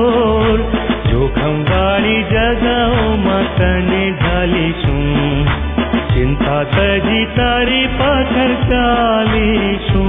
Door, જોખમ વાળી જગાઓમાં તને ઢાલીશું, ચિંતા તજી તારી પાછળ ચાલીશું.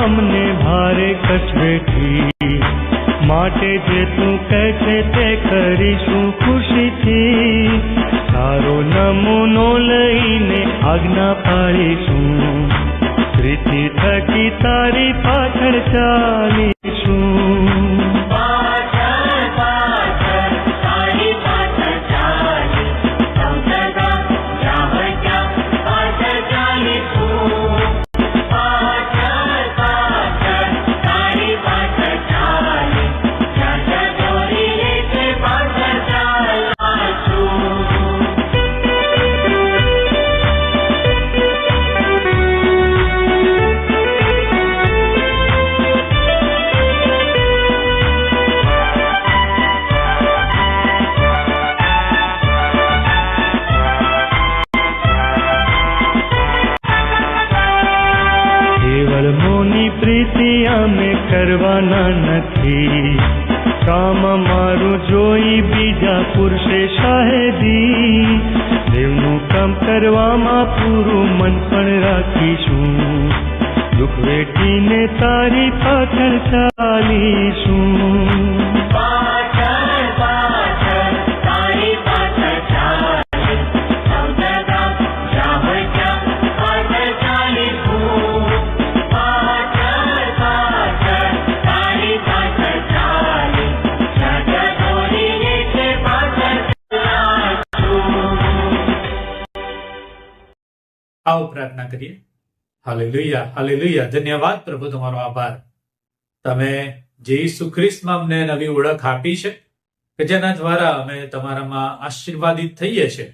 અમને ભારે કચવેઠી, માટે જે તું કહે છે તે કરીશું ખુશીથી. તારો નમૂનો લઈને આજ્ઞા પાડીશું, પ્રીતિ થકી તારી પાછળ ચાલીશું. પ્રીતિ અમે કરવાના નથી, કામ મારું જોઈ બીજા પુરુષે શાહેદી. દેવનું કામ કરવામાં પૂરું મન પણ રાખીશું, દુઃખ વેઠીને તારી પાછળ ચાલીશું. આવો પ્રાર્થના કરીએ. Hallelujah, hallelujah. ધન્યવાદ પ્રભુ, તમારો આભાર. તમે જે ઈસુ ખ્રિસ્તમાં અમને નવી ઓળખ આપી છે કે જેના દ્વારા અમે તમારામાં આશીર્વાદિત થઈએ છીએ.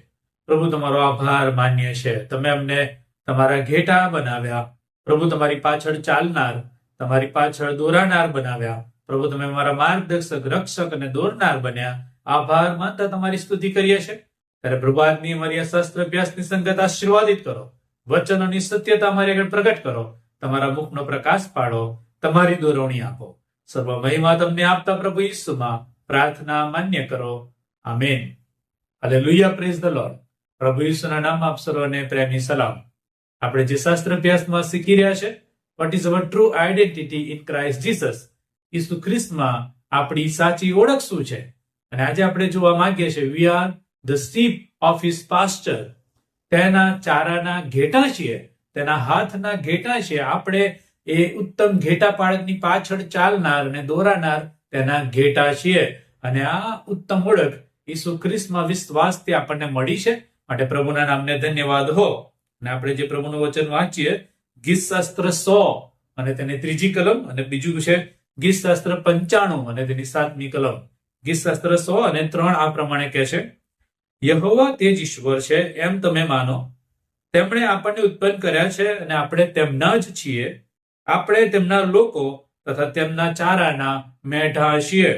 પ્રભુ, તમારો આભાર માન્ય છે. તમે અમને તમારા ઘેટા બનાવ્યા પ્રભુ, તમારી પાછળ ચાલનાર, તમારી પાછળ દોરાનાર બનાવ્યા પ્રભુ. તમે અમારા માર્ગદર્શક, રક્ષક અને દોરનાર બન્યા. આભાર માનતા તમારી સ્તુતિ કરીએ છીએ. ત્યારે પ્રભુ, આજની અમારી શાસ્ત્ર અભ્યાસની સંગત આશીર્વાદિત કરો, વચનોની સત્યતા અમારી આગળ પ્રગટ કરો, તમારા મુખનો પ્રકાશ પાડો, તમારી દોરવણી આપો. સર્વ મહિમા તમને આપતા પ્રભુ ઈસુમાં પ્રાર્થના માન્ય કરો. Amen. Hallelujah, praise the lord. પ્રભુ ઈસુના નામમાં આપ સર્વને પ્રેમી સલામ. આપણે જે શાસ્ત્ર અભ્યાસમાં શીખી રહ્યા છે, what is our true identity in Christ Jesus. ઈસુ ખ્રિસ્તમાં આપણી સાચી ઓળખ શું છે? અને આજે આપણે જોવા માંગીએ છીએ, we are the sheep of his pasture. તેના ચારાના ઘેટા છીએ, તેના હાથના ઘેટા છીએ. આપણે એ ઉત્તમ ઘેટા પાળકની પાછળ ચાલનાર અને દોરાનાર તેના ઘેટા છીએ. અને આ ઉત્તમ ઓળખ ઈસુ ખ્રિસ્તમાં વિશ્વાસથી આપણને મળી છે. માટે પ્રભુના નામને ધન્યવાદ હો. અને આપણે જે પ્રભુનું વચન વાંચીએ, ગીતશાસ્ત્ર 100 અને તેની 3જી કલમ, અને બીજું છે ગીતશાસ્ત્ર 95 અને તેની 7મી કલમ. ગીતશાસ્ત્ર 100 અને 3 આ પ્રમાણે કહે છે, યહોવા તે જ ઈશ્વર છે એમ તમે માનો. તેમણે આપણને ઉત્પન્ન કર્યા છે અને આપણે તેમના જ છીએ. આપણે તેમના લોકો તથા તેમના ચારાના મેઢા છીએ.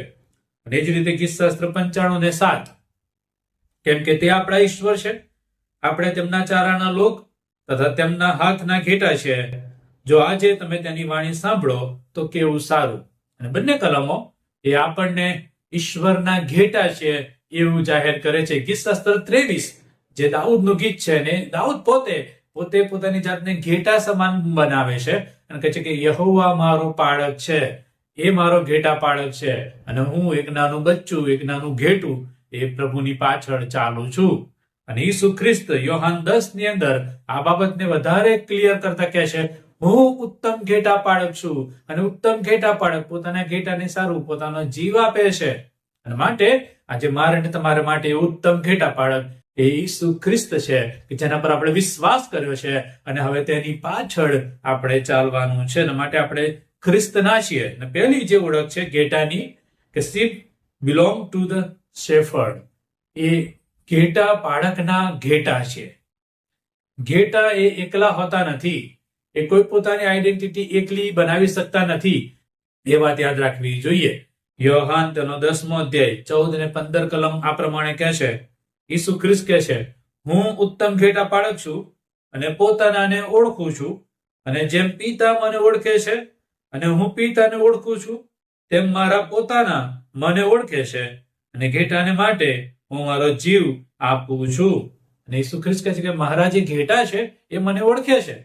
અને એ જ રીતે ગીતશાસ્ત્ર 95 અને 7, કેમ કે તે આપણા ઈશ્વર છે, આપણે તેમના ચારાના લોક તથા તેમના હાથના ઘેટા છે. જો આજે તમે તેની વાણી સાંભળો તો કેવું સારું. અને બંને કલમો એ આપણને ઈશ્વરના ઘેટા છે એવું જાહેર કરે છે. ગીતશાસ્ત્ર 23 જે દાઉદનું ગીત છે, ને દાઉદ પોતે પોતાની જાતને ઘેટા સમાન બનાવે છે અને કહે છે કે યહોવા મારો પાળક છે, એ મારો ઘેટા પાળક છે, અને હું એક નાનું બચ્ચું, એક નાનું ઘેટું એ પ્રભુની પાછળ ચાલું છું. અને ઈસુ ખ્રિસ્ત યોહાન 10 ની અંદર આ બાબતને વધારે ક્લિયર કરતા કહે છે, હું ઉત્તમ ઘેટા પાળક છું. અને ઉત્તમ ઘેટા પાળક પોતાના ઘેટાને સારું પોતાનો જીવ આપે છે. અને માટે આજે મારે અને તમારા માટે ઉત્તમ ઘેટા પાળક એ ઈસુ ખ્રિસ્ત છે કે જેના પર આપણે વિશ્વાસ કર્યો છે અને હવે તેની પાછળ આપણે ચાલવાનું છે. અને માટે આપણે ખ્રિસ્તના છીએ. અને પહેલી જે ઓળખ છે ઘેટાની કે sheep belong to the shepherd, એ ઘેટા પાળકના ઘેટા છે. ઘેટા એ એકલા હોતા નથી, એ કોઈ પોતાની આઈડેન્ટિટી એકલી બનાવી શકતા નથી. એ વાત યાદ રાખવી જોઈએ. યોહાન તેનો 10મો અધ્યાય 14 અને 15 કલમ આ પ્રમાણે કહે છે, ઈસુ ખ્રિસ્ત કહે છે, હું ઉત્તમ ઘેટા પાળક છું અને પોતાનાને ઓળખું છું, અને જેમ પિતા મને ઓળખે છે અને હું પિતાને ઓળખું છું તેમ મારા પોતાના મને ઓળખે છે, અને ઘેટાને માટે હું મારો જીવ આપું છું. અને ઈસુ ખ્રિસ્ત કહે છે કે મારા જે ઘેટા છે એ મને ઓળખે છે.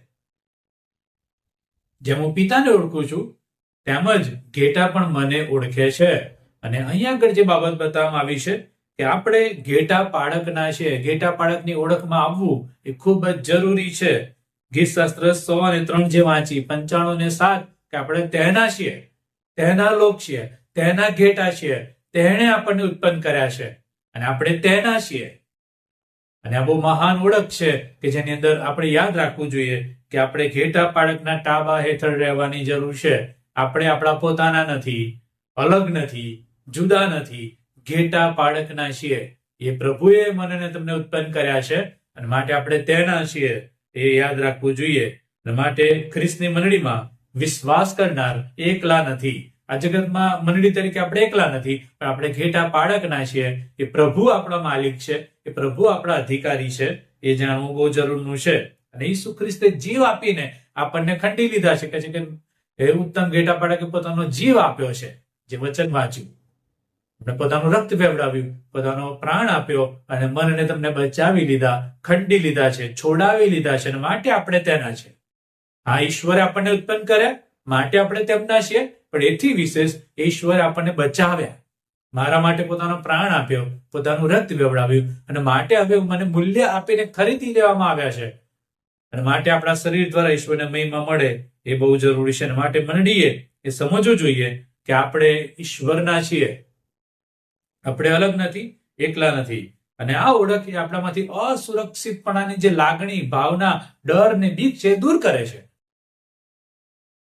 જેમ હું પિતાને ઓળખું છું તેમ જ ઘેટા પણ મને ઓળખે છે. અને અહીંયા આગળ જે બાબત બતાવવામાં આવી છે કે આપણે ઘેટા પાળકના છે, ઘેટા પાળકની ઓળખમાં આવવું એ ખૂબ જ જરૂરી છે. ગીતશાસ્ત્ર 103 જે વાંચી 95 ને 7 કે આપણે તેના છીએ, તેના લોક છીએ, તેના ઘેટા છીએ, તેણે આપણને ઉત્પન્ન કર્યા છે અને આપણે તેના છીએ. અને આ બહુ મહાન ઓળખ છે કે જેની અંદર આપણે યાદ રાખવું જોઈએ કે આપણે ઘેટા પાળકના તાબા હેઠળ રહેવાની જરૂર છે. આપણે આપણા પોતાના નથી, અલગ નથી, જુદા નથી, ઘેટા પાળકના છીએ. એ પ્રભુએ મને તમને ઉત્પન્ન કર્યા છે અને માટે આપણે તેના છીએ, એ યાદ રાખવું જોઈએ. અને માટે ખ્રિસ્તની મંડળીમાં વિશ્વાસ કરનાર એકલા નથી. આ જગતમાં મંડળી તરીકે આપણે એકલા નથી, પણ આપણે ઘેટા પાળકના છીએ. એ પ્રભુ આપણા માલિક છે, એ પ્રભુ આપણા અધિકારી છે, એ જાણવું બહુ જરૂરનું છે. અને ઈસુ ખ્રિસ્તે જીવ આપીને આપણને ખંડી લીધા છે. કહે છે કે એ ઉત્તમ ઘેટા પાળકે પોતાનો જીવ આપ્યો છે, જે વચન વાંચ્યું, આપણે પોતાનું રક્ત વેવડાવ્યું, પોતાનો પ્રાણ આપ્યો અને મનને તમને બચાવી લીધા, ખંડી લીધા છે, છોડાવી લીધા છે. અને માટે આપણે તેના છે. હા, ઈશ્વરે આપણને ઉત્પન્ન કર્યા માટે આપણે તેમના છીએ, પણ એથી વિશેષ ઈશ્વરે આપણને બચાવ્યા, મારા માટે પોતાનો પ્રાણ આપ્યો, પોતાનું રક્ત વેવડાવ્યું, અને માટે હવે મને મૂલ્ય આપીને ખરીદી લેવામાં આવ્યા છે. અને માટે આપણા શરીર દ્વારા ઈશ્વરને મહિમા મળે એ બહુ જરૂરી છે. અને માટે મંડળીએ એ સમજવું જોઈએ કે આપણે ઈશ્વરના છીએ, આપણે અલગ નથી, એકલા નથી. અને આ ઓળખ એ આપણામાંથી અસુરક્ષિતપણાની જે લાગણી, ભાવના, ડર ને બીક છે દૂર કરે છે.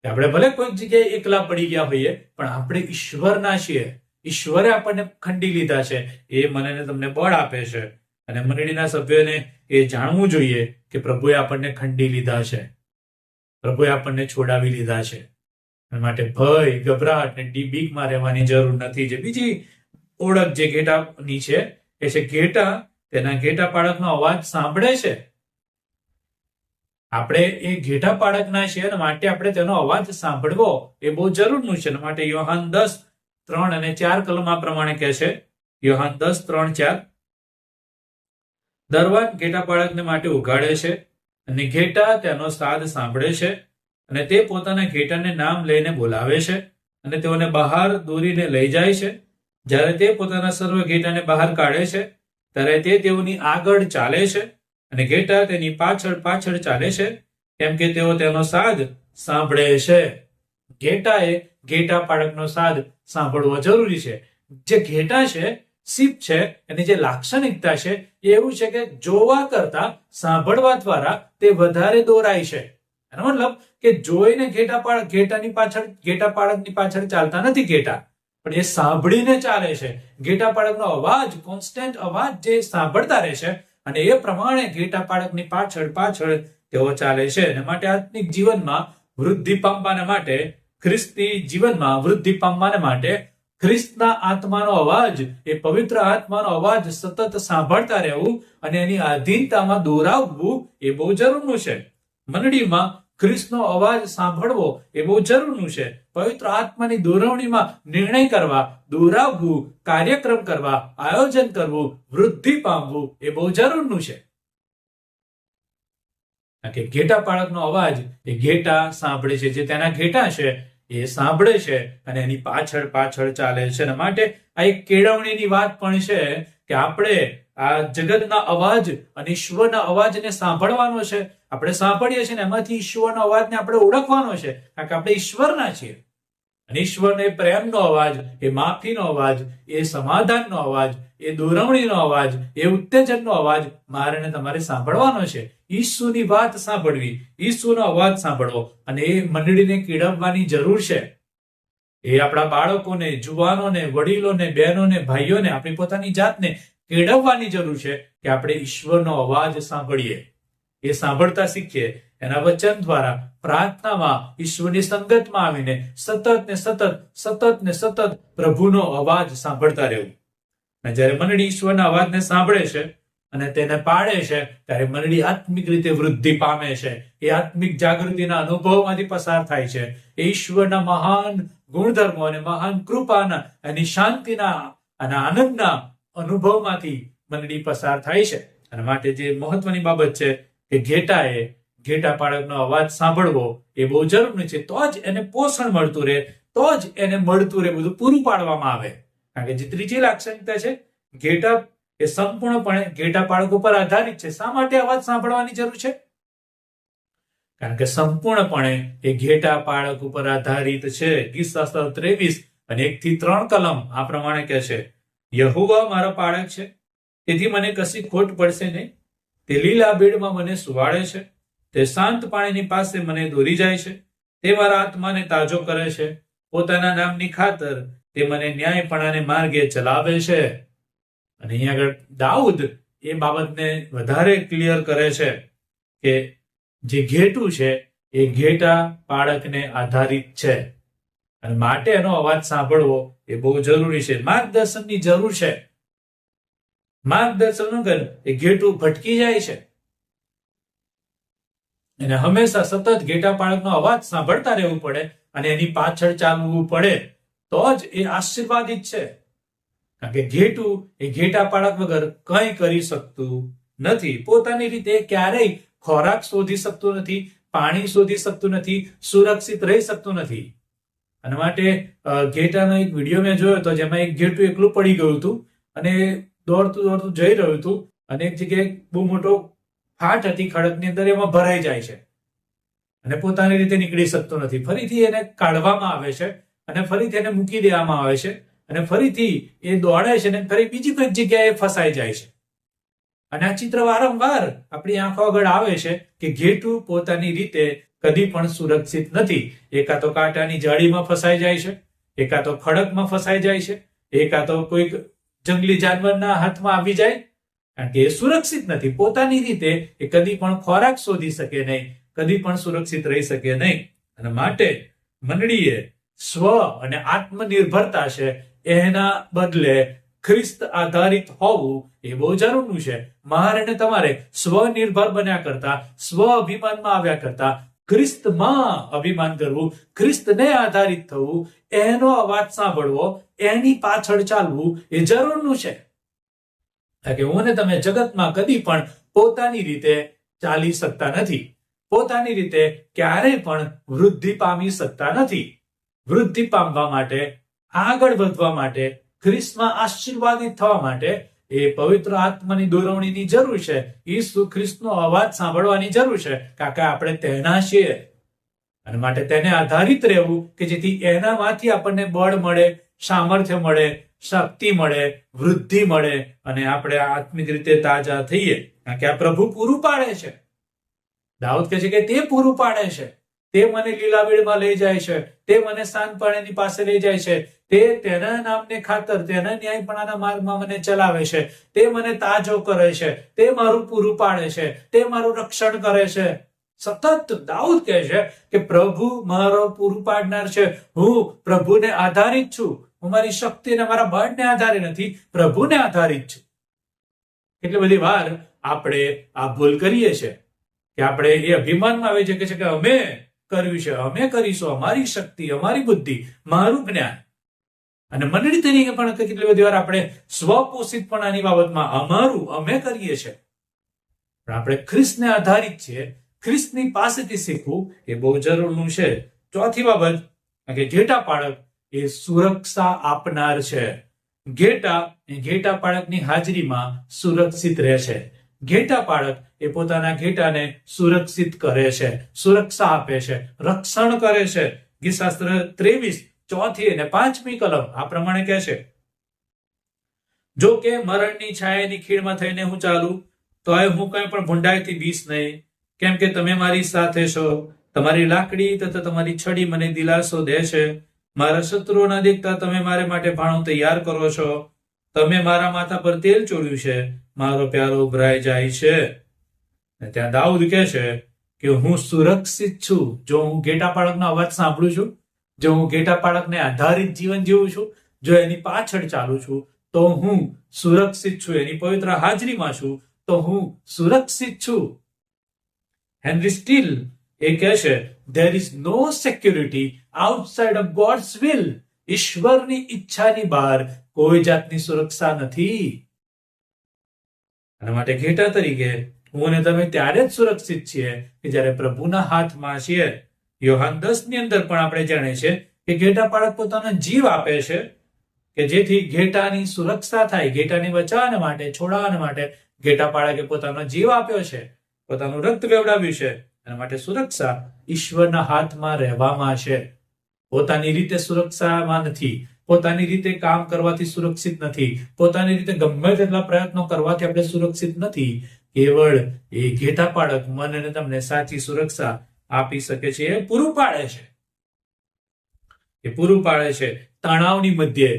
આપણે ભલે કોઈક જગ્યાએ એકલા પડી ગયા હોઈએ, પણ આપણે ઈશ્વરના છીએ. ઈશ્વરે આપણને ખંડી લીધા છે, એ મને તમને બળ આપે છે. અને મંડળીના સભ્યોને એ જાણવું જોઈએ કે પ્રભુએ આપણને ખંડી લીધા છે, પ્રભુએ આપણને છોડાવી લીધા છે. માટે ભય, ગભરાટ ને બીકમાં રહેવાની જરૂર નથી. જે બીજી ઓળખ જે ઘેટાની છે એ છે ઘેટા તેના ઘેટા પાળકનો અવાજ સાંભળે છે. આપણે એ ઘેટા પાળકના છીએ અને માટે આપણે તેનો અવાજ સાંભળવો એ બહુ જરૂરનું છે. માટે યોહાન 10:3 અને 4 કલમ આ પ્રમાણે કહે છે. યોહાન 10:3-4 દરવાન ઘેટા પાળકને માટે ઉઘાડે છે અને ઘેટા તેનો સાદ સાંભળે છે, અને તે પોતાના ઘેટાને નામ લઈને બોલાવે છે અને તેઓને બહાર દોરીને લઈ જાય છે. જ્યારે તે પોતાના સર્વ ઘેટાને બહાર કાઢે છે ત્યારે તે તેઓની આગળ ચાલે છે અને ઘેટા તેની પાછળ પાછળ ચાલે છે, કેમ કે તેઓ તેનો સાદ સાંભળે છે. ઘેટાએ ઘેટા પાળકનો સાદ સાંભળવો જરૂરી છે. જે ઘેટા છે, શીપ છે, એની જે લાક્ષણિકતા છે એ એવું છે કે જોવા કરતા સાંભળવા દ્વારા તે વધારે દોરાય છે. એનો મતલબ કે જોઈને ઘેટાની પાછળ, ઘેટા પાળકની પાછળ ચાલતા નથી ઘેટા, પણ એ સાંભળીને ચાલે છે. ઘેટા પાળકનો અવાજ, કોન્સ્ટન્ટ અવાજ જે સાંભળતા રહે છે અને એ પ્રમાણે ઘેટા પાળકની પાછળ પાછળ તેઓ ચાલે છે. અને માટે આત્મિક જીવનમાં વૃદ્ધિ પામવાને માટે, ખ્રિસ્તી જીવનમાં વૃદ્ધિ પામવાને માટે ખ્રિસ્તના આત્માનો અવાજ, એ પવિત્ર આત્માનો અવાજ સતત સાંભળતા રહેવું અને એની આધીનતામાં દોરાવવું એ બહુ જરૂરનું છે. મંડળીમાં ખ્રિસ્તનો અવાજ સાંભળવો એ બહુ જરૂરનું છે. પવિત્ર આત્માની દોરવણીમાં નિર્ણય કરવા, દોરાવવું, કાર્યક્રમ કરવા, આયોજન કરવું, વૃદ્ધિ પામવું એ બહુ જરૂરનું છે. કે ઘેટા પાળકનો અવાજ એ ઘેટા સાંભળે છે, જે તેના ઘેટા છે એ સાંભળે છે અને એની પાછળ પાછળ ચાલે છે. અને માટે આ એક કેળવણીની વાત પણ છે કે આપણે આ જગતના અવાજ અને ઈશ્વરના અવાજને સાંભળવાનો છે. આપણે સાંભળીએ છીએ ને એમાંથી ઈશ્વરના અવાજને આપણે ઓળખવાનો છે, કારણ કે આપણે ઈશ્વરના છીએ. અને ઈશ્વરનો એ પ્રેમનો અવાજ, એ માફીનો અવાજ, એ સમાધાનનો અવાજ, એ દોરવણીનો અવાજ, એ ઉત્તેજનનો અવાજ મારે ને તમારે સાંભળવાનો છે. ઈસુની વાત સાંભળવી, ઈસુનો અવાજ સાંભળવો, અને એ મંડળીને કેળવવાની જરૂર છે. એ આપણા બાળકોને, જુવાનોને, વડીલોને, બહેનોને, ભાઈઓને, આપણી પોતાની જાતને કેળવવાની જરૂર છે કે આપણે ઈશ્વરનો અવાજ સાંભળીએ, એ સાંભળતા શીખીએ. એના વચન દ્વારા, પ્રાર્થનામાં, ઈશ્વરની સંગતમાં આવીને સતત ને સતત પ્રભુનો અવાજ સાંભળતા રહેવું. અને જ્યારે મંડળી ઈશ્વરના અવાજને સાંભળે છે અને તેને પાળે છે, ત્યારે મંડળી આત્મિક રીતે વૃદ્ધિ પામે છે. એ આત્મિક જાગૃતિના અનુભવમાંથી પસાર થાય છે. એ ઈશ્વરના મહાન ગુણધર્મો અને મહાન કૃપાના અને શાંતિના અને આનંદના અનુભવમાંથી મંડળી પસાર થાય છે. અને માટે જે મહત્વની બાબત છે કે ઘેટા પાળકનો અવાજ સાંભળવો એ બહુ જરૂરી છે. તો જ એને પોષણ મળતું રહે, તો જ એને મળતું રહે, બધું પૂરું પાડવામાં આવે. કારણ કે જે ત્રીજી લાક્ષણિકતા છે, ઘેટા એ સંપૂર્ણપણે ઘેટા પાળક ઉપર આધારિત છે. શા માટે અવાજ સાંભળવાની જરૂર છે? કારણ કે સંપૂર્ણપણે એ ઘેટા પાળક ઉપર આધારિત છે. ગીત શાસ્ત્ર 23 અને 1-3 કલમ આ પ્રમાણે કહે છે, યહોવા મારો પાળક છે, તેથી મને કશી ખોટ પડશે નહીં. તે લીલા બેડમાં મને સુવાડે છે, તે શાંત પાણીની પાસે મને દોરી જાય છે, તે મારા આત્માને તાજો કરે છે, પોતાના નામની ખાતર તે મને ન્યાયપણાને માર્ગે ચલાવે છે. અને અહીંયા આગળ દાઉદ એ બાબતને વધારે ક્લિયર કરે છે કે જે ઘેટું છે એ ઘેટા પાળકને આધારિત છે, અને માટે એનો અવાજ સાંભળવો એ બહુ જરૂરી છે. માર્ગદર્શનની જરૂર છે. માર્ગદર્શન વગર એ ઘેટું ભટકી જાય છે. અને હંમેશા સતત ઘેટા પાળકનો અવાજ સાંભળતા રહેવું પડે અને એની પાછળ ચાલવું પડે, તો જ એ આશીર્વાદિત છે. કારણ કે ઘેટું એ ઘેટા પાળક વગર કંઈ કરી શકતું નથી. પોતાની રીતે ક્યારેય ખોરાક શોધી શકતું નથી, પાણી શોધી શકતું નથી, સુરક્ષિત રહી શકતું નથી. અને માટે ઘેટાનો એક વિડીયો મેં જોયો હતો, જેમાં એક ઘેટું એકલું પડી ગયું હતું અને દોડતું જઈ રહ્યું હતું, અને એક જગ્યાએ બહુ મોટો ફાટ હતી ખડકની અંદર, એમાં ભરાઈ જાય છે અને પોતાની રીતે નીકળી શકતો નથી. ફરીથી એને કાઢવામાં આવે છે અને ફરીથી એને મૂકી દેવામાં આવે છે, અને ફરીથી એ દોડે છે અને ફરી બીજી કોઈક જગ્યાએ ફસાઈ જાય છે. અને આ ચિત્ર વારંવાર આપણી આંખો આગળ આવે છે કે ઘેટું પોતાની રીતે કદી પણ સુરક્ષિત નથી. એકા તો કાંટાની જાળીમાં ફસાઈ જાય છે, એકા તો ખડકમાં ફસાઈ જાય છે, એકા તો કોઈક જંગલી જાનવરના હાથમાં આવી જાય. કારણ કે એ સુરક્ષિત નથી. પોતાની રીતે એ કદી પણ ખોરાક શોધી શકે નહીં, કદી પણ સુરક્ષિત રહી શકે નહીં. અને માટે મંડળીએ સ્વ અને આત્મનિર્ભરતા છે એના બદલે ખ્રિસ્ત આધારિત હોવું એ બહુ જરૂરનું છે. મારે ને તમારે સ્વનિર્ભર બન્યા કરતા, સ્વ અભિમાનમાં આવ્યા કરતા ખ્રિસ્તમાં અભિમાન કરવું, ખ્રિસ્તને આધારિત થવું, એનો અવાજ સાંભળવો, એની પાછળ ચાલવું એ જરૂરનું છે. કે હું ને તમે જગતમાં કદી પણ પોતાની રીતે ચાલી શકતા નથી, પોતાની રીતે ક્યારેય પણ વૃદ્ધિ પામી શકતા નથી. વૃદ્ધિ પામવા માટે, આગળ વધવા માટે, ખ્રિસ્તમાં આશીર્વાદિત થવા માટે એ પવિત્ર આત્માની દોરવણીની જરૂર છે. ઈસુ ખ્રિસ્તનો અવાજ સાંભળવાની જરૂર છે, કારણ કે આપણે તેના છીએ. અને માટે તેને આધારિત રહેવું કે જેથી એનામાંથી આપણને બળ મળે, સામર્થ્ય મળે, શક્તિ મળે, વૃદ્ધિ મળે અને આપણે આત્મિક રીતે તાજા થઈએ. કારણ કે આ પ્રભુ પૂરું પાડે છે. દાઉદ કહે છે કે તે પૂરું પાડે છે, તે મને લીલા વેળમાં લઈ જાય છે, તે મને શાંત પાણીની પાસે લઈ જાય છે, તે તેના નામને ખાતર, તેના ન્યાયપણાના માર્ગમાં મને ચલાવે છે, તે મને તાજો કરે છે, તે મારું પૂરું પાડે છે, તે મારું રક્ષણ કરે છે. સતત દાઉદ કહે છે કે પ્રભુ મારો પૂરું પાડનાર છે. હું પ્રભુને આધારિત છું. હું મારી શક્તિ અને મારા બળને આધારે નથી, પ્રભુને આધારિત છું. એટલે બધી વાર આપણે આ ભૂલ કરીએ છીએ કે આપણે એ અભિમાનમાં આવી જઈએ છે કે અમે કર્યું છે, અમે કરીશું, અમારી શક્તિ, અમારી બુદ્ધિ, મારું જ્ઞાન. અને મંડળી તરીકે પણ કેટલી બધી વાર આપણે સ્વપોષિતપણાની બાબતમાં અમારું, અમે કરીએ છીએ. પણ આપણે ખ્રિસ્તને આધારિત છીએ. ખ્રિસ્તની પાસેથી શીખવું એ બહુ જરૂરનું છે. ચોથી બાબત કે ઘેટા પાળક એ સુરક્ષા આપનાર છે. ઘેટા પાળકની હાજરીમાં સુરક્ષિત રહે છે. ઘેટા પાળક એ પોતાના ઘેટાને સુરક્ષિત કરે છે, સુરક્ષા આપે છે, રક્ષણ કરે છે. ગીતશાસ્ત્ર 23, 4 અને 5 કલમ આ પ્રમાણે કહે છે, જો કે મરણની છાયાની ખીણમાં થઈને હું ચાલું તો હું કઈ પણ ભૂંડાઈથી બીસ નહીં, કેમ કે તમે મારી સાથે છો. તમારી લાકડી તથા તમારી છડી મને દિલાસો દે છે. મારા શત્રુઓના દેખતા તમે મારે માટે ભાણું તૈયાર કરો છો. તમે મારા માથા પર તેલ ચોળ્યું છે, મારો પ્યારો ઉભરાઈ જાય છે. ત્યાં દાઉદ કહે છે કે હું સુરક્ષિત છું. જો હું ઘેટા પાળકનો અવાજ સાંભળું છું, જો હું ઘેટા પાળકને આધારિત જીવન જીવું છું, જો એની પાછળ ચાલું છું, તો હું સુરક્ષિત છું. એની પવિત્ર હાજરીમાં છું તો હું સુરક્ષિત છું. હેનરી સ્ટીલ એ કહે છે, there is no security outside of God's will. ઈશ્વરની ઈચ્છાની બહાર કોઈ જાતની સુરક્ષા નથી. એના માટે ઘેટા તરીકે હું અને તમે ત્યારે જ સુરક્ષિત છીએ કે જ્યારે પ્રભુના હાથમાં છીએ. યોહાન 10 ની અંદર પણ આપણે જાણીએ છીએ કે ઘેટા પાળક પોતાનો જીવ આપે છે કે જેથી ઘેટાની સુરક્ષા થાય. ઘેટાની બચાવવા માટે, છોડાવવા માટે ઘેટા પાળકે પોતાનો જીવ આપ્યો છે, પોતાનું રક્ત વેવડાવ્યું છે. એના માટે સુરક્ષા ઈશ્વરના હાથમાં રહેવામાં છે. પોતાની રીતે સુરક્ષામાં નથી, પોતાની રીતે કામ કરવાથી સુરક્ષિત નથી, પોતાની રીતે ગમે તેટલા પ્રયત્નો કરવાથી આપણે સુરક્ષિત નથી. કેવળ એ ઘેટા પાળક મને અને તમને સાચી સુરક્ષા આપી શકે છે. એ પૂરું પાડે છે, એ પૂરું પાડે છે. તણાવની મધ્યે,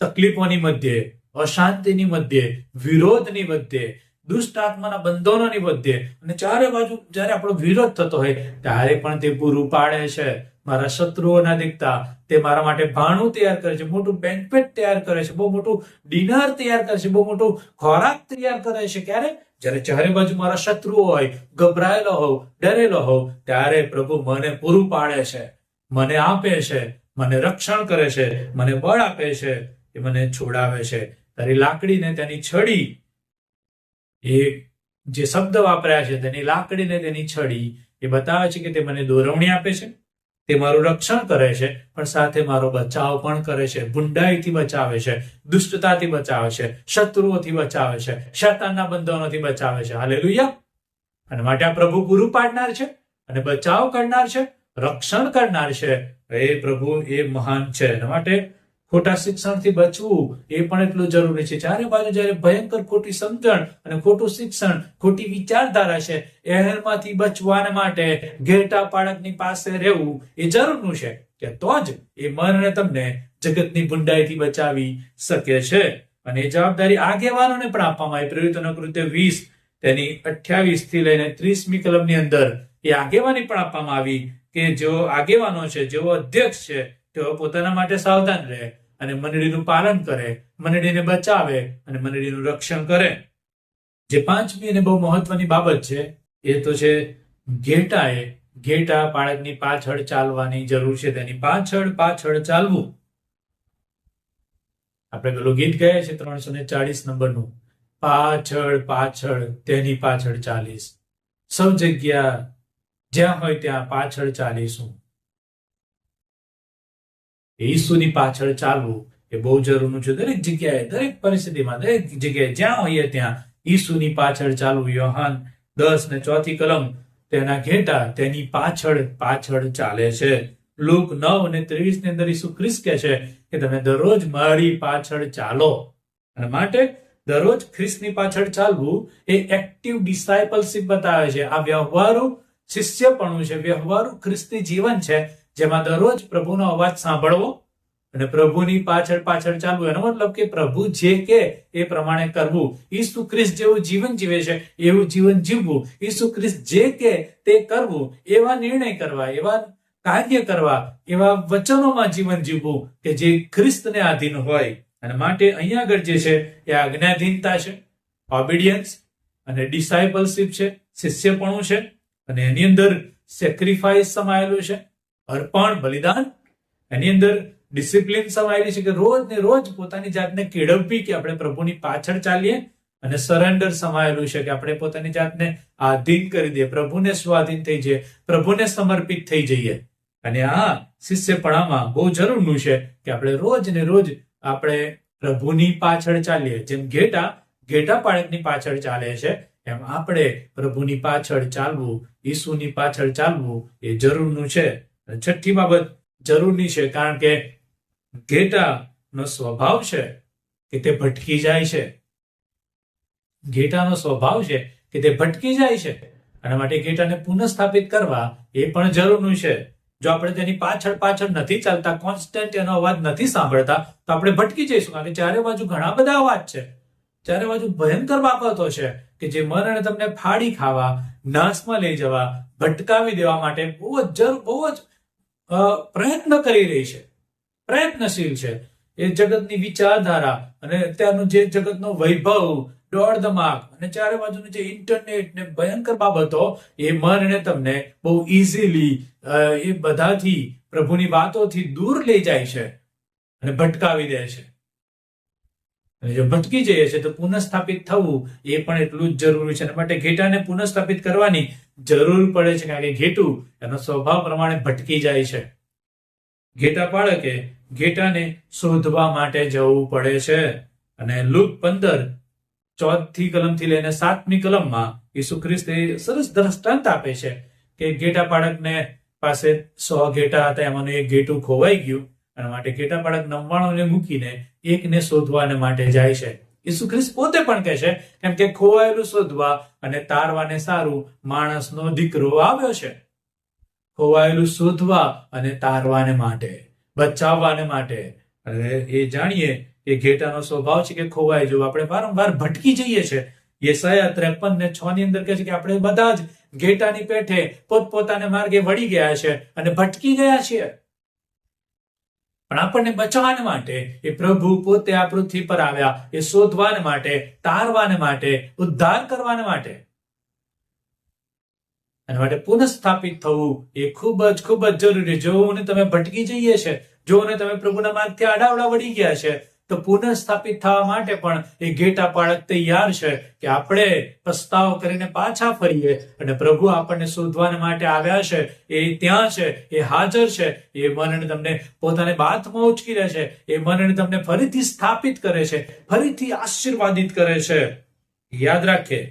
તકલીફોની મધ્યે, અશાંતિની મધ્યે, વિરોધની મધ્યે, દુષ્ટ આત્માના બંધનોની મધ્યે અને ચારે બાજુ જયારે આપણો વિરોધ થતો હોય ત્યારે પણ તે પૂરું પાડે છે. મારા શત્રુઓના દેખતા તે મારા માટે ભાણું તૈયાર કરે છે, મોટું બેન્ક્વેટ તૈયાર કરે છે, બહુ મોટું ડિનર તૈયાર કરે છે, બહુ મોટું ખોરાક તૈયાર કરે છે. ક્યારે? જ્યારે ચારે બાજુ મારા શત્રુઓ હોય, ગભરાયેલો હોઉં, ડરેલો હોઉં, ત્યારે પ્રભુ મને પૂરું પાડે છે, મને આપે છે, મને રક્ષણ કરે છે, મને બળ આપે છે, એ મને છોડાવે છે. તારી લાકડીને તેની છડી, એ જે શબ્દ વાપર્યા છે તેની લાકડીને તેની છડી, એ બતાવે છે કે તે મને દોરવણી આપે છે, તે મારું રક્ષણ કરે છે, પણ સાથે મારો બચાવ પણ કરે છે. ભૂંડાઈથી બચાવે છે, દુષ્ટતાથી બચાવે છે, શત્રુઓથી બચાવે છે, શૈતાનના બંધનોથી બચાવે છે. હાલેલુયા. અને માટે આ પ્રભુ પૂરું પાડનાર છે અને બચાવ કરનાર છે, રક્ષણ કરનાર છે. એ પ્રભુ એ મહાન છે. એના માટે ખોટા શિક્ષણથી બચવું એ પણ એટલું જરૂરી છે. ચારે બાજુ જયારે ભયંકર ખોટી સમજણ અને ખોટું શિક્ષણ, ખોટી વિચારધારા છે, એમાંથી બચવાને માટે ઘેટા પાળકની પાસે રહેવું એ જરૂરનું છે, કે તો જ એ મનને તમને જગતની ભૂંડાઈથી બચાવી શકે છે. અને એ જવાબદારી આગેવાનોને પણ આપવામાં આવી. પ્રેરિતોના કૃત્ય 20 તેની 28 થી લઈને 30મી કલમની અંદર એ આગેવાની પણ આપવામાં આવી કે જેઓ આગેવાનો છે, જેઓ અધ્યક્ષ છે, તેઓ પોતાના માટે સાવધાન રહે અને મંડળીનું પાલન કરે, મંડળીને બચાવે અને મંડળીનું રક્ષણ કરે. જે 5મી અને બહુ મહત્વની બાબત છે એ તો છે ઘેટા પાળકની પાછળ ચાલવાની જરૂર છે. તેની પાછળ ચાલવું. આપણે પેલું ગીત ગાય છે 340 નંબરનું, પાછળ તેની પાછળ ચાલીશ, સૌ જગ્યા જ્યાં હોય ત્યાં પાછળ ચાલીશું. ઈસુની પાછળ ચાલવું એ બહુ જરૂરનું છે. દરેક જગ્યાએ, દરેક પરિસ્થિતિમાં, દરેક જગ્યાએ જ્યાં હોઈએ ત્યાં ઈસુની પાછળ ચાલવું. યોહાન 10 ને 4 કલમ, તેના ઘેટા તેની પાછળ ચાલે છે. લુક 9 અને 23 ની અંદર ઈસુ ખ્રિસ્ત કહે છે કે તમે દરરોજ મારી પાછળ ચાલો. અને માટે દરરોજ ખ્રિસ્તની પાછળ ચાલવું એ એક્ટિવ ડિસાઇપલશીપ બતાવે છે. આ વ્યવહારુ શિષ્યપણું છે, વ્યવહારુ ખ્રિસ્તી જીવન છે, જેમાં દરરોજ પ્રભુનો અવાજ સાંભળવો અને પ્રભુની પાછળ ચાલવું. એનો મતલબ કે પ્રભુ જે કે એ પ્રમાણે કરવું. ઈસુ ખ્રિસ્ત જેવું જીવન જીવે છે એવું જીવન જીવવું. ઈસુ ખ્રિસ્ત જે કે તે કરવું, એવા નિર્ણય કરવા, એવા કાર્ય કરવા, એવા વચનોમાં જીવન જીવવું કે જે ખ્રિસ્તને આધીન હોય. અને માટે અહીંયા આગળ જે છે એ આજ્ઞાધીનતા છે, ઓબિડિયન્સ અને ડિસાઇપલશીપ છે, શિષ્યપણું છે. અને એની અંદર સેક્રિફાઈસ સમાયેલું છે, અર્પણ, બલિદાન. એની અંદર ડિસિપ્લિન સમાયેલી છે કે રોજ ને રોજ પોતાની જાતને કેળવવી કે આપણે પ્રભુની પાછળ ચાલીએ. અને સરેન્ડર સમાયેલું છે કે આપણે પોતાની જાતને આધીન કરી દઈએ, પ્રભુને સ્વાધીન થઈ જઈએ, પ્રભુને સમર્પિત થઈ જઈએ. અને આ શિષ્યપણામાં બહુ જરૂરનું છે કે આપણે રોજ ને રોજ આપણે પ્રભુની પાછળ ચાલીએ. જેમ ઘેટા પાળકની પાછળ ચાલે છે, એમ આપણે પ્રભુની પાછળ ચાલવું, ઈસુની પાછળ ચાલવું એ જરૂરનું છે. છઠ્ઠી બાબત જરૂરની છે, કારણ કે ઘેટાનો સ્વભાવ છે કે તે ભટકી જાય છે. ઘેટાનો સ્વભાવ છે કે તે ભટકી જાય છે. અને માટે ઘેટાને પુનઃસ્થાપિત કરવા એ પણ જરૂરનું છે. જો આપણે તેની પાછળ પાછળ નથી ચાલતા, કોન્સ્ટન્ટ એનો અવાજ નથી સાંભળતા, તો આપણે ભટકી જઈશું. કારણ કે ચારે બાજુ ઘણા બધા અવાજ છે, ચારે બાજુ ભયંકર બાબતો છે કે જે મરણે તમને ફાડી ખાવા, નાશમાં લઈ જવા, ભટકાવી દેવા માટે બહુ જ પ્રયત્ન કરી રહી છે, પ્રયત્નશીલ છે. એ જગતની વિચારધારા અને અત્યારનું જે જગતનો વૈભવ, દોડધમાક અને ચારે બાજુનું જે ઇન્ટરનેટ ને ભયંકર બાબતો, એ મનને તમને બહુ ઇઝીલી એ બધાથી, પ્રભુની વાતોથી દૂર લઈ જાય છે અને ભટકાવી દે છે. અને જો ભટકી જઈએ છે તો પુનઃસ્થાપિત થવું એ પણ એટલું જ જરૂરી છે. માટે ઘેટાને પુનઃસ્થાપિત કરવાની જરૂર પડે છે, કારણ કે ઘેટું એનો સ્વભાવ પ્રમાણે ભટકી જાય છે. ઘેટા પાળકે ઘેટાને શોધવા માટે જવું પડે છે. અને લુક 15:14 કલમથી લઈને 7મી કલમમાં ઈસુ ખ્રિસ્તે સરસ દ્રષ્ટાંત આપે છે કે ઘેટા પાળકને પાસે 100 ઘેટા હતા, એમાંનું એક ઘેટું ખોવાઈ ગયું. અને માટે ઘેટા પાળક 99ને મૂકીને એકને શોધવાને માટે જાય છે. ઈસુ ખ્રિસ્ત પોતે પણ કહે છે, કેમ કે ખોવાયેલું શોધવા અને તારવાને સારું માણસનો દીકરો આવ્યો છે. ખોવાયેલું શોધવા અને તારવાને માટે, બચાવવાને માટે. અને એ જાણીએ એ ઘેટાનો સ્વભાવ છે કે ખોવાઈ જવું. આપણે વારંવાર ભટકી જઈએ છીએ. યશાયા 53:6 ની અંદર કહે છે કે આપણે બધા જ ઘેટાની પેઠે પોતપોતાને માર્ગે વળી ગયા છે અને ભટકી ગયા છીએ. પણ આપણને બચાવવાને માટે એ પ્રભુ પોતે આ પૃથ્વી પર આવ્યા, એ શોધવાને માટે, તારવાને માટે, ઉદ્ધાર કરવાને માટે. એના માટે પુનઃસ્થાપિત થવું એ ખૂબ જ જરૂરી. જો તમે ભટકી જઈએ છે, જો તમે પ્રભુના માર્ગથી આડાવડા વળી ગયા છે, તો પુનઃસ્થાપિત થવા માટે પણ એ ઘેટા પાળક તૈયાર છે કે આપણે પસ્તાવ કરીને પાછા ફરીએ. અને પ્રભુ આપણને શોધવાને માટે આવ્યા છે, એ ત્યાં છે, એ હાજર છે. એ મનને તમને પોતાને બાથમાં ઉચકી રહે છે, એ મનને તમને ફરીથી સ્થાપિત કરે છે, ફરીથી આશીર્વાદિત કરે છે. યાદ રાખે.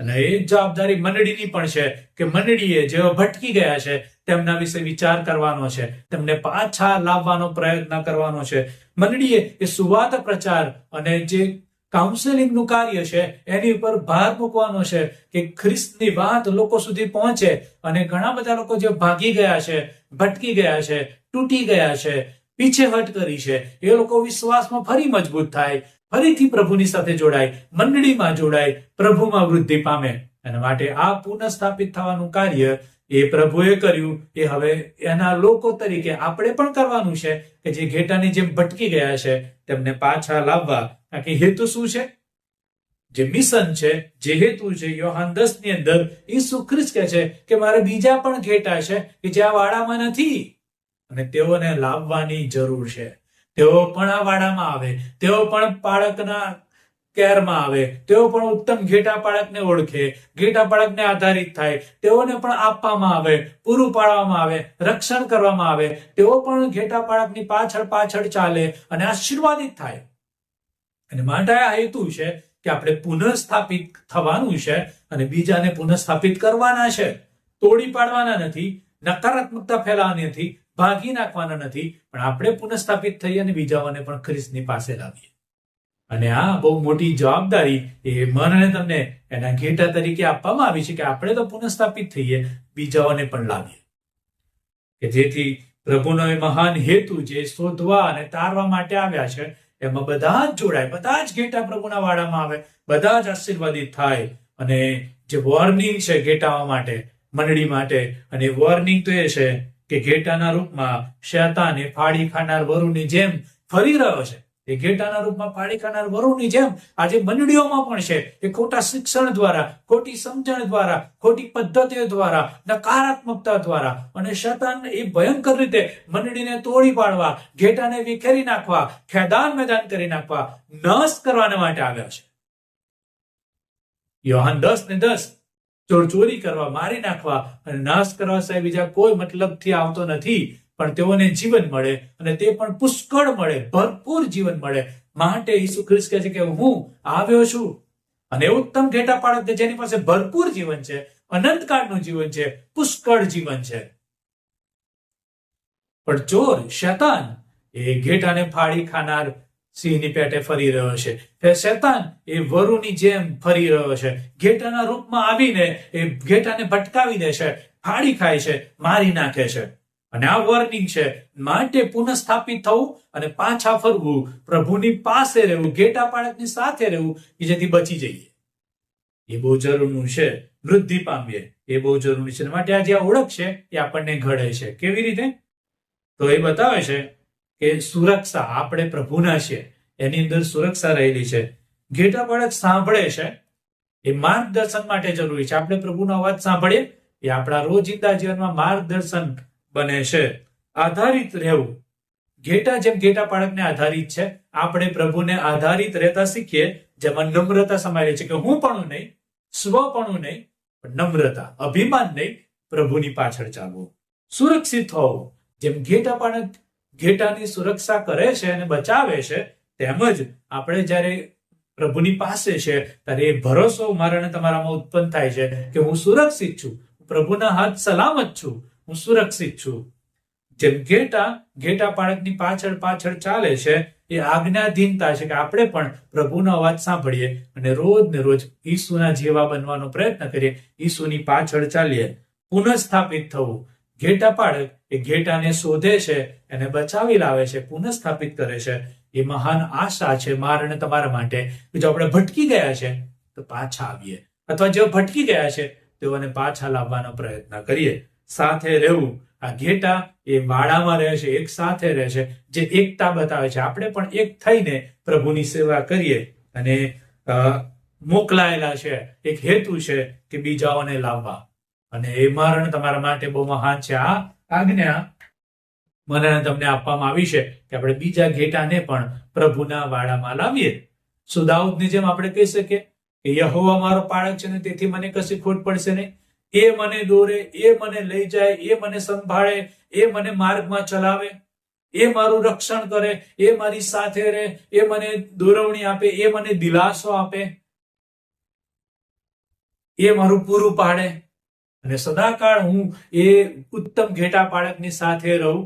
અને એ જવાબદારી મંડળીની પણ છે કે મંડળીએ જેઓ ભટકી ગયા છે તેમના વિશે વિચાર કરવાનો છે, તેમને પાછા લાવવાનો પ્રયત્ન કરવાનો છે. મંડળીએ એ સુવાર્તા પ્રચાર અને જે કાઉન્સેલિંગનું કાર્ય છે એની ઉપર ભાર મૂકવાનો છે કે ખ્રિસ્તની વાત લોકો સુધી પહોંચે. અને ઘણા બધા લોકો જે ભાગી ગયા છે, ભટકી ગયા છે, તૂટી ગયા છે, પીછેહટ કરી છે, એ લોકો વિશ્વાસમાં ફરી મજબૂત થાય, ફરીથી પ્રભુની સાથે જોડાય, મંડળીમાં જોડાય, પ્રભુમાં વૃદ્ધિ પામે. અને માટે આ પુનઃસ્થાપિત થવાનું કાર્ય એ પ્રભુએ કર્યું, એ હવે એના લોકો તરીકે આપણે પણ કરવાનું છે કે જે ઘેટાની જેમ ભટકી ગયા છે તેમને પાછા લાવવા. કારણ કે હેતુ શું છે? જે મિશન છે, જે હેતુ છે, યોહાન 10 ની અંદર ઈસુ ખ્રિસ્ત કહે છે કે મારે બીજા પણ ઘેટા છે કે જે આ વાડામાં નથી, અને તેઓને લાવવાની જરૂર છે. તેઓ પણ આ વાડામાં આવે, તેઓ પણ પાળકના કેરમાં આવે, તેઓ પણ ઉત્તમ ઘેટા પાળકને ઓળખે, ઘેટા પાળકને આધારિત થાય, તેઓને પણ આપવામાં આવે, પૂરું પાડવામાં આવે, રક્ષણ કરવામાં આવે. તેઓ પણ ઘેટા પાળકની પાછળ પાછળ ચાલે અને આશીર્વાદિત થાય. અને માટે આ હેતુ છે કે આપણે પુનઃસ્થાપિત થવાનું છે અને બીજાને પુનઃસ્થાપિત કરવાના છે. તોડી પાડવાના નથી, નકારાત્મકતા ફેલાવવાની નથી, ભાગી નાખવાના નથી, પણ આપણે પુનઃસ્થાપિત થઈ અને બીજાઓને પણ ખ્રિસ્તની પાસે લાવીએ. અને આ બહુ મોટી જવાબદારી એ મને તમને એના ઘેટા તરીકે આપવામાં આવી છે કે આપણે તો પુનઃસ્થાપિત થઈએ, બીજાઓને પણ લાવીએ, કે જેથી પ્રભુનો એ મહાન હેતુ જે શોધવા અને તારવા માટે આવ્યા છે એમાં બધા જ જોડાય, બધા જ ઘેટા પ્રભુના વાડામાં આવે, બધા જ આશીર્વાદિત થાય. અને જે વોર્નિંગ છે ઘેટાઓ માટે, મંડળી માટે, અને વોર્નિંગ તો એ છે કે ઘેટાના રૂપમાં શૈતાન એ ફાડી ખાનાર વરુની જેમ ફરી રહ્યો છે. એ ઘેટાના રૂપમાં ફાડી ખાનાર વરુની જેમ આજે મંડળીઓમાં પણ છે. એ ખોટા શિક્ષણ દ્વારા, ખોટી સમજણ દ્વારા, ખોટી પદ્ધતિઓ દ્વારા, નકારાત્મકતા દ્વારા, અને શૈતાન એ ભયંકર રીતે મંડળીને તોડી પાડવા, ઘેટાને વિખેરી નાખવા, ખેદાન મેદાન કરી નાખવા, નાશ કરવાને માટે આવ્યા છે. યોહાન 10:10 ચોરી કરવા, મારી નાખવા અને નાશ કરવા સિવાય બીજા કોઈ મતલબથી આવતો નથી. પણ તેઓને જીવન મળે, અને તે પણ પુષ્કળ મળે, ભરપૂર જીવન મળે. માટે ઈસુ ખ્રિસ્ત કહે છે કે હું આવ્યો છું અને ઉત્તમ ઘેટા પાળક જેની પાસે ભરપૂર જીવન છે, અનંતકાળનું જીવન છે, પુષ્કળ જીવન છે. પણ ચોર, શૈતાન એ ઘેટાને ફાડી ખાનાર સિંહની પેટે ફરી રહ્યો છે. તે શેતાન એ વરુની જેમ ફરી રહ્યો છે. ઘેટાના રૂપમાં આવીને એ ઘેટાને ભટકાવી દે છે, ફાડી ખાય છે, મારી નાખે છે. અને આ વોર્નિંગ છે, માટે પુનઃસ્થાપિત થવું અને પાછા ફરવું, પ્રભુની પાસે રહેવું, ઘેટા પાળકની સાથે રહેવું, કે જેથી બચી જઈએ. એ બહુ જરૂરનું છે. વૃદ્ધિ પામીએ એ બહુ જરૂરી છે. માટે આ જે ઓળખ છે એ આપણને ઘડે છે. કેવી રીતે? તો એ બતાવે છે કે સુરક્ષા, આપણે પ્રભુના છીએ, એની અંદર સુરક્ષા રહેલી છે. ઘેટા પાળક સાંભળે છે, એ માર્ગદર્શન માટે જરૂરી છે. આપણે પ્રભુનો અવાજ સાંભળીએ, એ આપણા રોજિંદા જીવનમાં માર્ગદર્શન બને છે. આધારિત રહેવું, ઘેટા જેમ ઘેટા પાળકને આધારિત છે, આપણે પ્રભુને આધારિત રહેતા શીખીએ, જેમાં નમ્રતા સમાયેલી છે, કે હું પણ નહીં, સ્વપણું નહીં, પણ નમ્રતા, અભિમાન નહીં, પ્રભુની પાછળ ચાલવું. સુરક્ષિત હોવું, જેમ ઘેટા પાળક ઘેટાની સુરક્ષા કરે છે અને બચાવે છે, તેમજ આપણે જ્યારે પ્રભુની પાસે છે ત્યારે એ ભરોસો મારા અને તમારામાં ઉત્પન્ન થાય છે કે હું સુરક્ષિત છું, પ્રભુના હાથ સલામત છું, હું સુરક્ષિત છું. જેમ ઘેટા પાળકની પાછળ પાછળ ચાલે છે, એ આજ્ઞાધીનતા છે કે આપણે પણ પ્રભુનો અવાજ સાંભળીએ અને રોજ ને રોજ ઈસુના જેવા બનવાનો પ્રયત્ન કરીએ, ઈસુની પાછળ ચાલીએ. પુનઃસ્થાપિત થવું, ઘેટા પાળક એ ઘેટાને શોધે છે, એને બચાવી લાવે છે, પુનઃસ્થાપિત કરે છે. એ મહાન આશા છે મારા અને તમારા માટે, કે જો આપણે ભટકી ગયા છે તો પાછા આવીએ, અથવા જેઓ ભટકી ગયા છે તેઓને પાછા લાવવાનો પ્રયત્ન કરીએ. સાથે રહેવું, આ ઘેટા એ વાડામાં રહે છે, એક સાથે રહે છે, જે એકતા બતાવે છે. આપણે પણ એક થઈને પ્રભુની સેવા કરીએ, અને મોકલાયેલા છે, એક હેતુ છે કે બીજાઓને લાવવા. અને એ મારા તમારા માટે બહુ મહાન છે. આ આજ્ઞા મને તમને આપવામાં આવી છે કે આપણે બીજા ઘેટાને પણ પ્રભુના વાડામાં લાવીએ. દાઉદની જેમ આપણે કહી શકીએ કે યહોવા મારો પાળક છે ને તેથી મને કશી ખોટ પડશે નહીં. એ મને દોરે, એ મને લઈ જાય, એ મને સંભાળે, એ મને માર્ગમાં ચલાવે, એ મારું રક્ષણ કરે, એ મારી સાથે રહે, એ મને દોરવણી આપે, એ મને દિલાસો આપે, એ મારું પૂરું પાડે, અને સદાકાળ હું એ ઉત્તમ ઘેટા પાળકની સાથે રહું.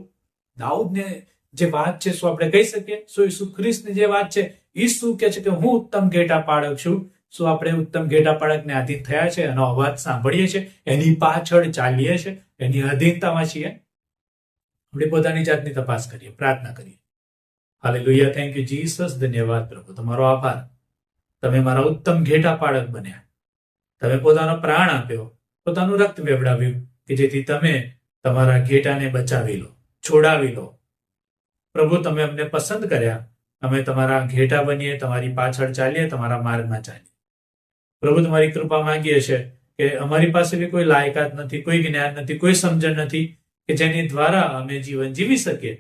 દાઉદને જે વાત છે શું આપણે કહી શકીએ? શું ઈસુ ખ્રિસ્તની જે વાત છે, ઈસુ કે છે કે હું ઉત્તમ ઘેટા પાળક છું. શું આપણે ઉત્તમ ઘેટા પાળકને આધીન થયા છે? એનો અવાજ સાંભળીએ છીએ, એની પાછળ ચાલીએ છીએ, એની અધીનતામાં છીએ? આપણે પોતાની જાતની તપાસ કરીએ, પ્રાર્થના કરીએ. Hallelujah, thank you Jesus. ધન્યવાદ પ્રભુ, તમારો આભાર. તમે મારા ઉત્તમ ઘેટા પાળક બન્યા. તમે પોતાનો પ્રાણ આપ્યો, પોતાનું રક્ત વેવડાવ્યું, કે જેથી તમે તમારા ઘેટાને બચાવી લો, છોડાવી લો. પ્રભુ, તમે અમને પસંદ કર્યા, અમે તમારા ઘેટા બનીએ, તમારી પાછળ ચાલીએ, તમારા માર્ગમાં ચાલીએ. પ્રભુ, તમારી કૃપા માંગીએ છીએ કે અમારી પાસે બી કોઈ લાયકાત નથી, કોઈ જ્ઞાન નથી, કોઈ સમજણ નથી કે જેની દ્વારા અમે જીવન જીવી શકીએ.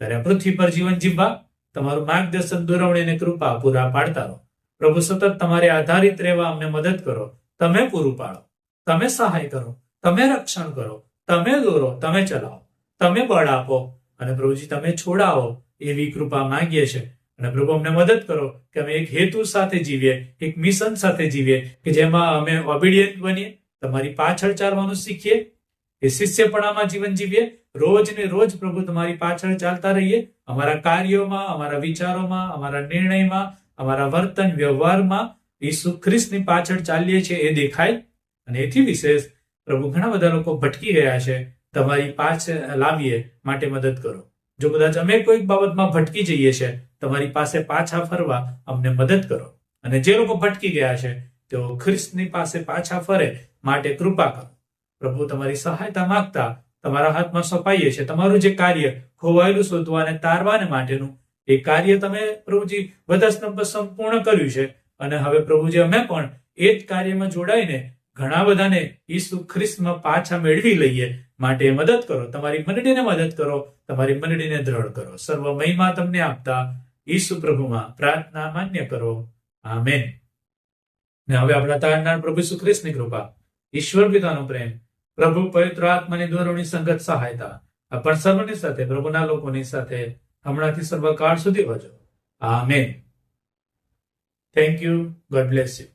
ત્યારે આ પૃથ્વી પર જીવન જીવવા તમારું માર્ગદર્શન, દોરવણી અને કૃપા પૂરા પાડતા રહો. પ્રભુ, સતત તમારે આધારિત રહેવા અમને મદદ કરો. તમે પૂરું પાડો, તમે સહાય કરો, તમે રક્ષણ કરો, તમે દોરો, તમે ચલાવો, તમે બળ આપો, અને પ્રભુજી તમે છોડાવો, એવી કૃપા માંગીએ છીએ. અને પ્રભુ, અમને મદદ કરો કે અમે એક હેતુ સાથે જીવીએ, એક મિશન સાથે જીવીએ, કે જેમાં અમે ઓબિડિયન્ટ બનીએ, તમારી પાછળ ચાલવાનું શીખીએ, એ શિષ્યપણામાં જીવન જીવીએ, રોજ ને રોજ પ્રભુ તમારી પાછળ ચાલતા રહીએ. અમારા કાર્યોમાં, અમારા વિચારોમાં, અમારા નિર્ણયમાં, અમારા વર્તન વ્યવહારમાં ઈસુ ખ્રિસ્તની પાછળ ચાલીએ છીએ એ દેખાય. અને એથી વિશેષ પ્રભુ, ઘણા બધા લોકો ભટકી ગયા છે, તમારી પાસે લાવીએ માટે મદદ કરો. જો કદાચ અમે કોઈક બાબતમાં ભટકી જઈએ છીએ, તમારી પાસે પાછા ફરવા અમને મદદ કરો. અને જે લોકો ભટકી ગયા છે તેઓ ખ્રિસ્તની પાસે પાછા ફરે માટે કૃપા કરો. પ્રભુ, તમારી સહાયતા માંગતા તમારા હાથમાં સોંપાઈએ છીએ. તમારું જે કાર્ય ખોવાયેલું શોધવા અને તારવાને માટેનું એ કાર્ય તમે પ્રભુજી બધા સંપૂર્ણ કર્યું છે. અને હવે પ્રભુજી, અમે પણ એ જ કાર્યમાં જોડાઈને ઘણા બધાને ઈસુ ખ્રિસ્તમાં પાછા મેળવી લઈએ માટે મદદ કરો. તમારી મંડળીને મદદ કરો, તમારી મંડળીને દ્રઢ કરો. સર્વ મહિમા તમને આપતા ઈસુ પ્રભુમાં પ્રાર્થના માન્ય કરો. આમેન. ને હવે આપણા તારનાર પ્રભુ ઈસુ ખ્રિસ્તની કૃપા, ઈશ્વર પિતાનો પ્રેમ, પ્રભુ પવિત્ર આત્માની દોરવણી સંગત સહાયતા આપણ સર્વની સાથે, પ્રભુના લોકોની સાથે હમણાંથી સર્વકાળ સુધી વજો. Amen. Thank you. God bless you.